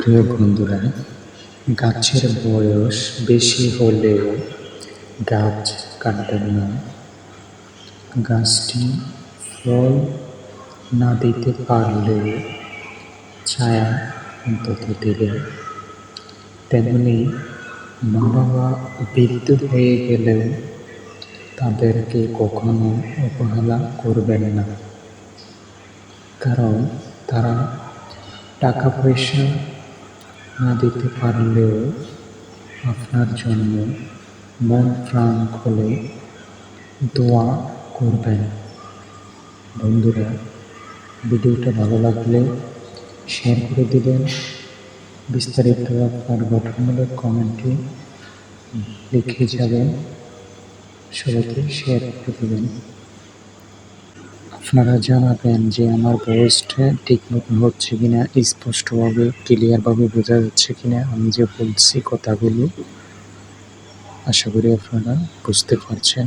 প্রিয় বন্ধুরা, গাছের বয়স বেশি হলেও গাছ কাটবেন না। গাছটি ফল না দিতে পারলেও ছায়া অন্তত দেবে। তেমনি মা বাবা বৃদ্ধ হয়ে গেলেও তাদেরকে কখনো অবহেলা করবেন না, কারণ তারা টাকা পয়সা না দিতে পারলেও আপনার জন্য মন প্রাণ খুলে দোয়া করবেন। বন্ধুরা, ভিডিওটা ভালো লাগলে শেয়ার করে দিবেন। বিস্তারিত আপনার গঠনমূলক কমেন্টে লিখে যাবেন, সবাইকে শেয়ার করে দেবেন। আপনারা জানাবেন যে আমার ভয়েসটা ঠিক মতন হচ্ছে কিনা, স্পষ্টভাবে ক্লিয়ারভাবে বোঝা যাচ্ছে কিনা। আমি যে বলছি কথাগুলো, আশা করি আপনারা বুঝতে পারছেন।